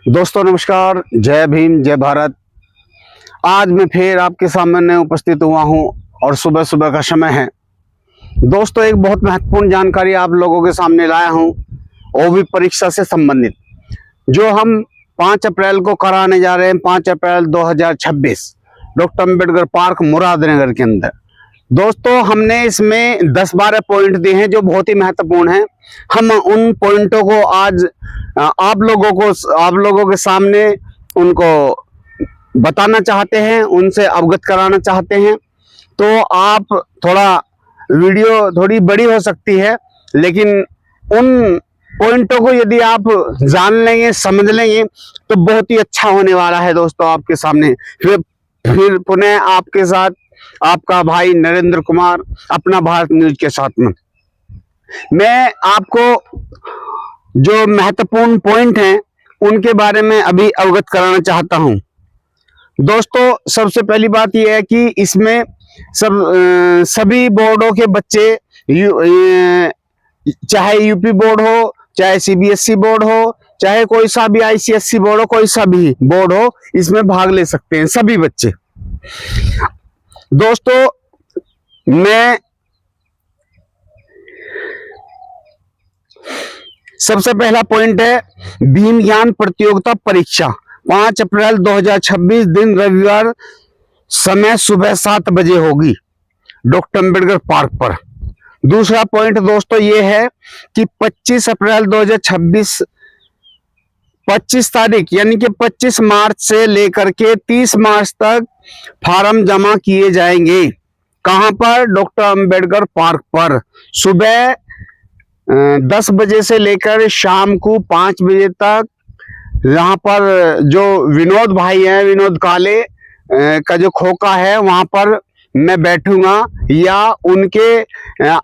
दोस्तों नमस्कार, जय भीम, जय भारत। आज मैं फिर आपके सामने उपस्थित हुआ हूं और सुबह सुबह का समय है। दोस्तों एक बहुत महत्वपूर्ण जानकारी आप लोगों के सामने लाया हूं, वो भी परीक्षा से संबंधित, जो हम 5 अप्रैल को कराने जा रहे हैं। 5 अप्रैल 2026 डॉक्टर अम्बेडकर पार्क मुरादनगर के अंदर। दोस्तों हमने इसमें 10-12 पॉइंट दिए हैं जो बहुत ही महत्वपूर्ण हैं। हम उन पॉइंटों को आज आप लोगों के सामने उनको बताना चाहते हैं, उनसे अवगत कराना चाहते हैं। तो आप वीडियो थोड़ी बड़ी हो सकती है, लेकिन उन पॉइंटों को यदि आप जान लेंगे, समझ लेंगे तो बहुत ही अच्छा होने वाला है। दोस्तों आपके सामने फिर पुनः आपके साथ आपका भाई नरेंद्र कुमार, अपना भारत न्यूज के साथ में। मैं आपको जो महत्वपूर्ण पॉइंट हैं उनके बारे में अभी अवगत कराना चाहता हूं। दोस्तों सबसे पहली बात यह है कि इसमें सभी बोर्डों के बच्चे, चाहे यूपी बोर्ड हो, चाहे सीबीएसई बोर्ड हो, चाहे कोई सा भी आईसीएसई बोर्ड हो, कोई सा भी बोर्ड हो, इसमें भाग ले सकते हैं सभी बच्चे। दोस्तों मैं सबसे पहला पॉइंट है भीम ज्ञान प्रतियोगिता परीक्षा 5 अप्रैल 2026 दिन रविवार, समय सुबह 7 बजे होगी डॉक्टर अम्बेडकर पार्क पर। दूसरा पॉइंट दोस्तों ये है कि 25 अप्रैल 2026 25 तारीख यानी कि 25 मार्च से लेकर के 30 मार्च तक फार्म जमा किए जाएंगे। कहां पर? डॉक्टर अम्बेडकर पार्क पर। सुबह 10 बजे से लेकर शाम को 5 बजे तक यहाँ पर जो विनोद भाई हैं, विनोद काले का जो खोखा है, वहां पर मैं बैठूंगा, या उनके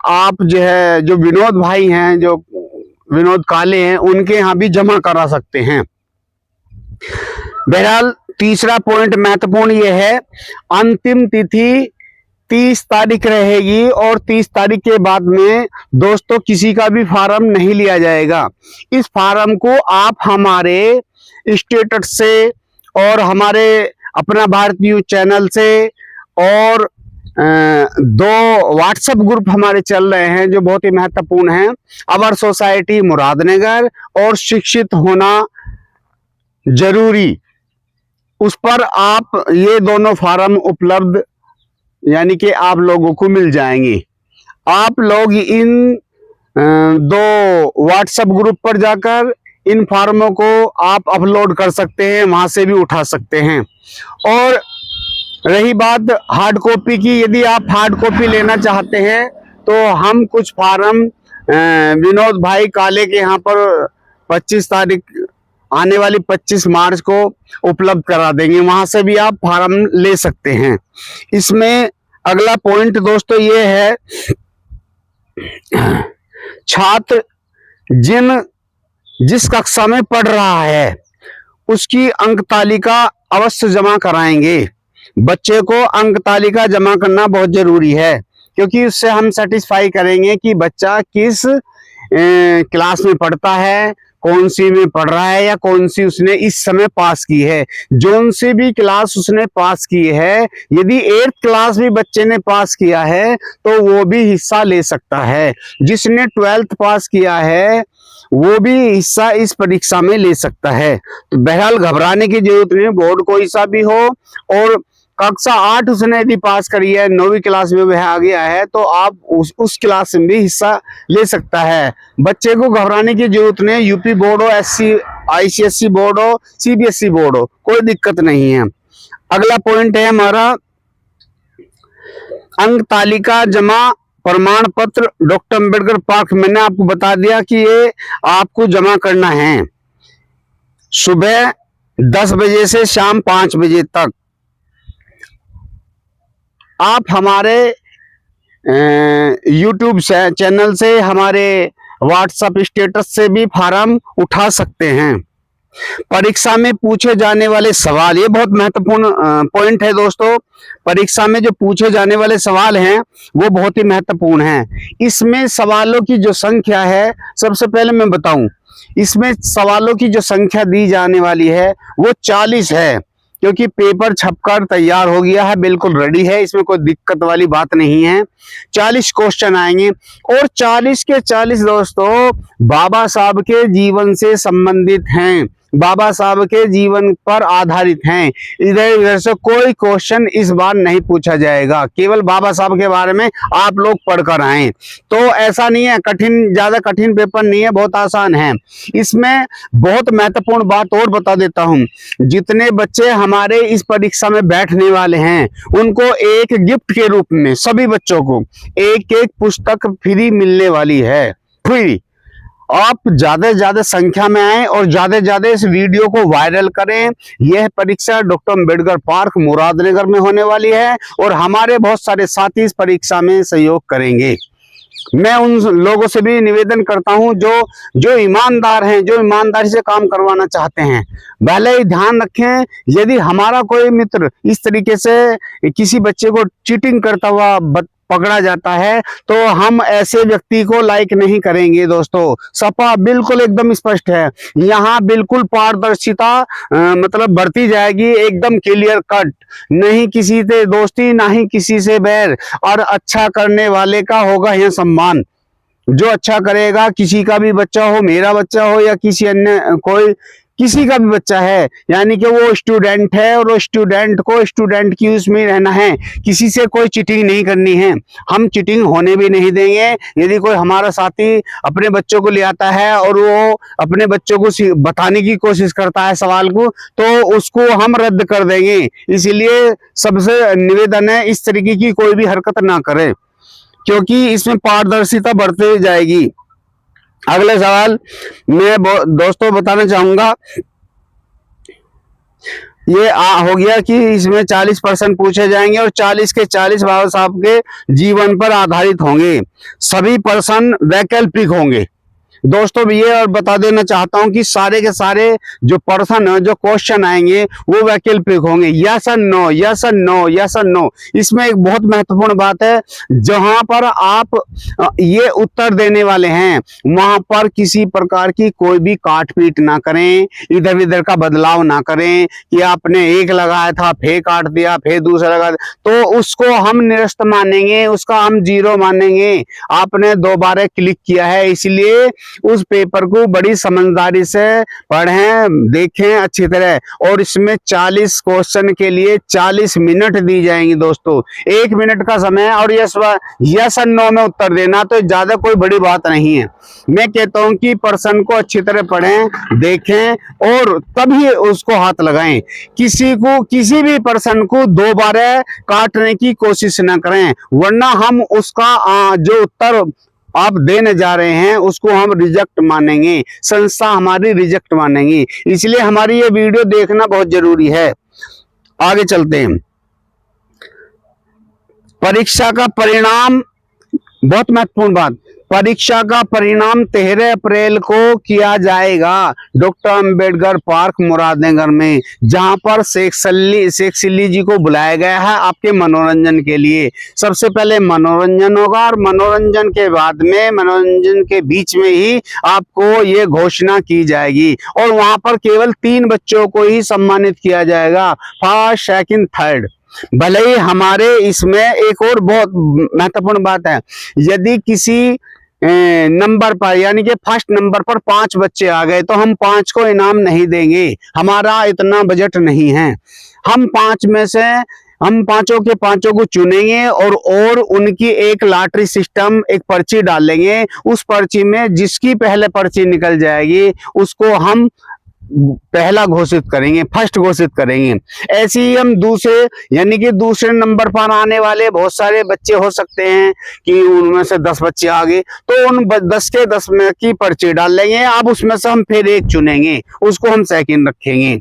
आप जो विनोद भाई हैं, जो विनोद काले हैं, उनके यहाँ भी जमा करा सकते हैं। बहरहाल तीसरा पॉइंट महत्वपूर्ण ये है, अंतिम तिथि 30 तारीख रहेगी और 30 तारीख के बाद में दोस्तों किसी का भी फार्म नहीं लिया जाएगा। इस फार्म को आप हमारे स्टेटस से और हमारे अपना भारत न्यूज चैनल से और 2 व्हाट्सएप ग्रुप हमारे चल रहे हैं जो बहुत ही महत्वपूर्ण हैं, अवर सोसाइटी मुरादनगर और शिक्षित होना जरूरी, उस पर आप ये दोनों फार्म उपलब्ध यानी कि आप लोगों को मिल जाएंगे। आप लोग इन 2 व्हाट्सएप ग्रुप पर जाकर इन फार्मों को आप अपलोड कर सकते हैं, वहां से भी उठा सकते हैं। और रही बात हार्ड कॉपी की, यदि आप हार्ड कॉपी लेना चाहते हैं तो हम कुछ फार्म विनोद भाई काले के यहाँ पर 25 तारीख आने वाली 25 मार्च को उपलब्ध करा देंगे, वहां से भी आप फार्म ले सकते हैं। इसमें अगला पॉइंट दोस्तों ये है, छात्र जिस कक्षा में पढ़ रहा है उसकी अंक तालिका अवश्य जमा कराएंगे। बच्चे को अंक तालिका जमा करना बहुत जरूरी है, क्योंकि उससे हम सेटिस्फाई करेंगे कि बच्चा किस क्लास में पढ़ता है, कौन सी में पढ़ रहा है, या कौन सी उसने इस समय पास की है। जोन सी भी क्लास उसने पास की है, यदि 8th क्लास भी बच्चे ने पास किया है तो वो भी हिस्सा ले सकता है। जिसने 12th पास किया है वो भी हिस्सा इस परीक्षा में ले सकता है। तो बहरहाल घबराने की जरूरत नहीं, बोर्ड कोई सा भी हो। और कक्षा 8 उसने यदि पास करी है, 9वीं क्लास में वह आ गया है, तो आप उस क्लास में भी हिस्सा ले सकता है। बच्चे को घबराने की जरूरत नहीं, यूपी बोर्ड हो, आईसीएसई बोर्ड हो, सीबीएसई बोर्ड हो, कोई दिक्कत नहीं है। अगला पॉइंट है हमारा अंक तालिका जमा प्रमाण पत्र डॉक्टर अम्बेडकर पार्क। मैंने आपको बता दिया कि ये आपको जमा करना है सुबह 10 बजे से शाम 5 बजे तक। आप हमारे YouTube चैनल से, हमारे व्हाट्सएप स्टेटस से भी फार्म उठा सकते हैं। परीक्षा में पूछे जाने वाले सवाल, ये बहुत महत्वपूर्ण पॉइंट है दोस्तों। परीक्षा में जो पूछे जाने वाले सवाल हैं वो बहुत ही महत्वपूर्ण हैं। इसमें सवालों की जो संख्या है, सबसे पहले मैं बताऊं, इसमें सवालों की जो संख्या दी जाने वाली है वो 40 है, क्योंकि पेपर छपकर तैयार हो गया है, बिल्कुल रेडी है, इसमें कोई दिक्कत वाली बात नहीं है। 40 क्वेश्चन आएंगे और 40 के 40 दोस्तों बाबा साहब के जीवन से संबंधित हैं, बाबा साहब के जीवन पर आधारित हैं। इधर उधर से कोई क्वेश्चन इस बार नहीं पूछा जाएगा, केवल बाबा साहब के बारे में आप लोग पढ़कर आए। तो ऐसा नहीं है कठिन, ज्यादा कठिन पेपर नहीं है, बहुत आसान है। इसमें बहुत महत्वपूर्ण बात और बता देता हूं, जितने बच्चे हमारे इस परीक्षा में बैठने वाले हैं उनको एक गिफ्ट के रूप में सभी बच्चों को एक एक पुस्तक फ्री मिलने वाली है, फ्री। आप ज्यादा से ज्यादा संख्या में आए और ज्यादा से ज्यादा इस वीडियो को वायरल करें। यह परीक्षा डॉक्टर अम्बेडकर पार्क मुरादनगर में होने वाली है और हमारे बहुत सारे साथी इस परीक्षा में सहयोग करेंगे। मैं उन लोगों से भी निवेदन करता हूं जो ईमानदार हैं, जो ईमानदारी से काम करवाना चाहते हैं। भले ही ध्यान रखें, यदि हमारा कोई मित्र इस तरीके से किसी बच्चे को चीटिंग करता हुआ पकड़ा जाता है तो हम ऐसे व्यक्ति को लाइक नहीं करेंगे दोस्तों। सपा बिल्कुल एकदम स्पष्ट है, यहाँ बिल्कुल पारदर्शिता मतलब बरती जाएगी, एकदम क्लियर कट, नहीं किसी से दोस्ती ना ही किसी से बैर, और अच्छा करने वाले का होगा यह सम्मान। जो अच्छा करेगा, किसी का भी बच्चा हो, मेरा बच्चा हो या किसी अन्य कोई किसी का भी बच्चा है, यानी कि वो स्टूडेंट है और वो स्टूडेंट को स्टूडेंट की उसमें रहना है, किसी से कोई चीटिंग नहीं करनी है, हम चीटिंग होने भी नहीं देंगे। यदि कोई हमारा साथी अपने बच्चों को ले आता है और वो अपने बच्चों को बताने की कोशिश करता है सवाल को, तो उसको हम रद्द कर देंगे। इसलिए सबसे निवेदन है इस तरीके की कोई भी हरकत ना करे, क्योंकि इसमें पारदर्शिता बढ़ती जाएगी। अगले सवाल मैं दोस्तों बताना चाहूंगा, ये हो गया कि इसमें 40 प्रश्न पूछे जाएंगे और 40 के 40 बाबा साहब के जीवन पर आधारित होंगे। सभी प्रश्न वैकल्पिक होंगे दोस्तों। ये और बता देना चाहता हूं कि सारे के सारे जो प्रश्न जो क्वेश्चन आएंगे वो वैकल्पिक होंगे, यस और नो, यस और नो, यस और नो। इसमें एक बहुत महत्वपूर्ण बात है, जहां पर आप ये उत्तर देने वाले हैं वहां पर किसी प्रकार की कोई भी काट पीट ना करें, इधर उधर का बदलाव ना करें कि आपने एक लगाया था फिर काट दिया फिर दूसरा लगा, तो उसको हम निरस्त मानेंगे, उसका हम जीरो मानेंगे। आपने दोबारा क्लिक किया है, इसलिए उस पेपर को बड़ी समझदारी से पढ़ें, देखें अच्छी तरह। और इसमें 40 क्वेश्चन के लिए 40 मिनट दी जाएंगी दोस्तों, 1 मिनट का समय, और यस और नो में उत्तर देना, तो ज्यादा कोई बड़ी बात नहीं है। मैं कहता हूं कि प्रश्न को अच्छी तरह पढ़ें, देखें और तभी उसको हाथ लगाएं। किसी भी प्रश्न को दोबारा काटने की कोशिश न करें, वरना हम उसका जो उत्तर आप देने जा रहे हैं उसको हम रिजेक्ट मानेंगे, संस्था हमारी रिजेक्ट मानेंगी। इसलिए हमारी ये वीडियो देखना बहुत जरूरी है। आगे चलते हैं। परीक्षा का परिणाम, बहुत महत्वपूर्ण बात, परीक्षा का परिणाम 13 अप्रैल को किया जाएगा डॉक्टर अम्बेडकर पार्क मुरादनगर में, जहां पर शेख सल्ली जी को बुलाया गया है आपके मनोरंजन के लिए। सबसे पहले मनोरंजन होगा और मनोरंजन के बाद में, मनोरंजन के बीच में ही आपको ये घोषणा की जाएगी और वहां पर केवल 3 बच्चों को ही सम्मानित किया जाएगा, फर्स्ट सेकंड थर्ड। भले ही हमारे इसमें एक और बहुत महत्वपूर्ण बात है, यदि किसी नंबर पर यानी कि फर्स्ट नंबर पर 5 बच्चे आ गए तो हम 5 को इनाम नहीं देंगे, हमारा इतना बजट नहीं है। हम 5 में से हम पांचों के पांचों को चुनेंगे और उनकी एक लॉटरी सिस्टम, एक पर्ची डालेंगे। उस पर्ची में जिसकी पहले पर्ची निकल जाएगी उसको हम पहला घोषित करेंगे, फर्स्ट घोषित करेंगे। ऐसे ही हम दूसरे यानी कि दूसरे नंबर पर आने वाले बहुत सारे बच्चे हो सकते हैं कि उनमें से 10 बच्चे आ गए तो उन 10 के 10 में की पर्ची डाल लेंगे। अब उसमें से हम फिर एक चुनेंगे, उसको हम सेकंड रखेंगे।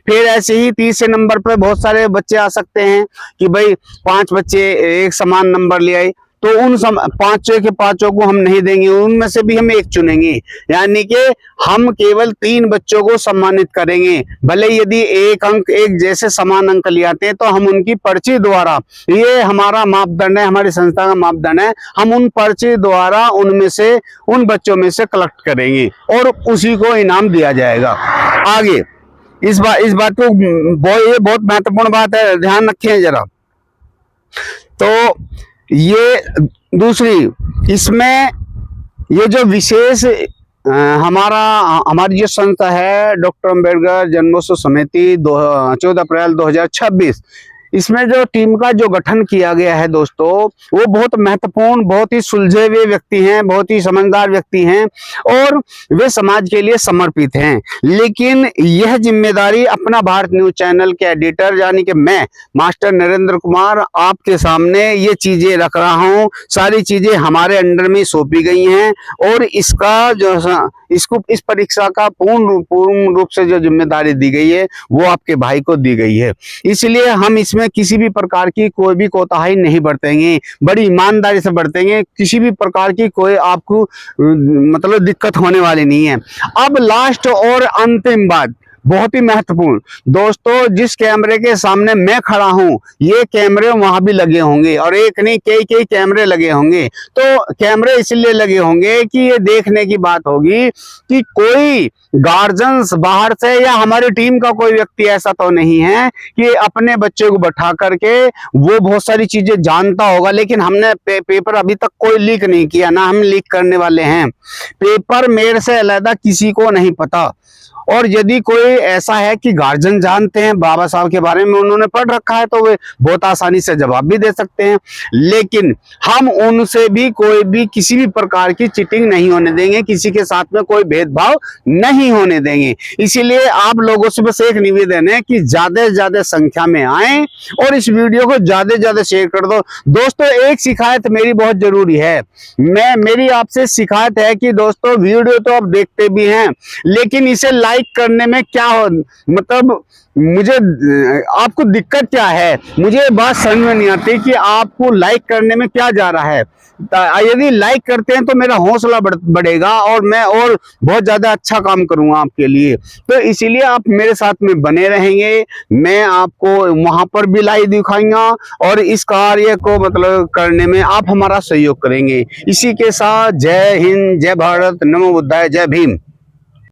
फिर ऐसे ही तीसरे नंबर पर बहुत सारे बच्चे आ सकते हैं कि भाई 5 बच्चे एक समान नंबर ले आए तो उन पांचों के पांचों को हम नहीं देंगे, उनमें से भी हम एक चुनेंगे। यानी कि हम केवल 3 बच्चों को सम्मानित करेंगे। भले यदि एक अंक एक जैसे समान अंक ले आते हैं तो हम उनकी पर्ची द्वारा, ये हमारा मापदंड है, हमारी संस्था का मापदंड है, हम उन पर्ची द्वारा उनमें से, उन बच्चों में से कलेक्ट करेंगे और उसी को इनाम दिया जाएगा। आगे इस बात को ये बहुत महत्वपूर्ण बात है, ध्यान रखें जरा। तो ये दूसरी, इसमें ये जो विशेष हमारी जो संस्था है डॉक्टर अम्बेडकर जन्मोत्सव समिति 14 अप्रैल 2026, इसमें जो टीम का जो गठन किया गया है दोस्तों, वो बहुत महत्वपूर्ण, बहुत ही सुलझे हुए व्यक्ति हैं, बहुत ही समझदार व्यक्ति हैं और वे समाज के लिए समर्पित हैं। लेकिन यह जिम्मेदारी अपना भारत न्यूज चैनल के एडिटर यानी कि मैं मास्टर नरेंद्र कुमार आपके सामने ये चीजें रख रहा हूँ। सारी चीजें हमारे अंडर में सौंपी गई हैं और इसका जो इस परीक्षा का पूर्ण रूप से जो जिम्मेदारी दी गई है वो आपके भाई को दी गई है। इसलिए हम इसमें किसी भी प्रकार की कोई भी कोताही नहीं बरतेंगे, बड़ी ईमानदारी से बरतेंगे। किसी भी प्रकार की कोई आपको मतलब दिक्कत होने वाली नहीं है। अब लास्ट और अंतिम बात, बहुत ही महत्वपूर्ण दोस्तों, जिस कैमरे के सामने मैं खड़ा हूं, ये कैमरे वहां भी लगे होंगे और एक नहीं कई कैमरे लगे होंगे। तो कैमरे इसलिए लगे होंगे कि ये देखने की बात होगी कि कोई गार्जियंस बाहर से या हमारी टीम का कोई व्यक्ति ऐसा तो नहीं है कि अपने बच्चे को बैठा करके वो बहुत सारी चीजें जानता होगा। लेकिन हमने पेपर अभी तक कोई लीक नहीं किया, ना हम लीक करने वाले हैं। पेपर मेरे से अलग किसी को नहीं पता। और यदि कोई ऐसा है कि गार्जियन जानते हैं, बाबा साहब के बारे में उन्होंने पढ़ रखा है, तो वे बहुत आसानी से जवाब भी दे सकते हैं। लेकिन हम उनसे भी कोई भी किसी भी प्रकार की चीटिंग नहीं होने देंगे, किसी के साथ में कोई भेदभाव नहीं होने देंगे। इसीलिए आप लोगों से बस एक निवेदन है कि ज्यादा से ज्यादा संख्या में आए और इस वीडियो को ज्यादा से ज्यादा शेयर कर दो। दोस्तों एक शिकायत मेरी बहुत जरूरी है, मेरी आपसे शिकायत है कि दोस्तों वीडियो तो आप देखते भी हैं, लेकिन इसे लाइक करने में क्या हो, मतलब मुझे आपको दिक्कत क्या है, मुझे बात समझ में नहीं आती कि आपको लाइक करने में क्या जा रहा है। यदि लाइक करते हैं तो मेरा हौसला बढ़ेगा और मैं और बहुत ज्यादा अच्छा काम करूंगा आपके लिए। तो इसीलिए आप मेरे साथ में बने रहेंगे, मैं आपको वहां पर भी लाइव दिखाऊंगा और इस कार्य को मतलब करने में आप हमारा सहयोग करेंगे। इसी के साथ जय हिंद, जय भारत, नमो बुद्धाय, जय भीम।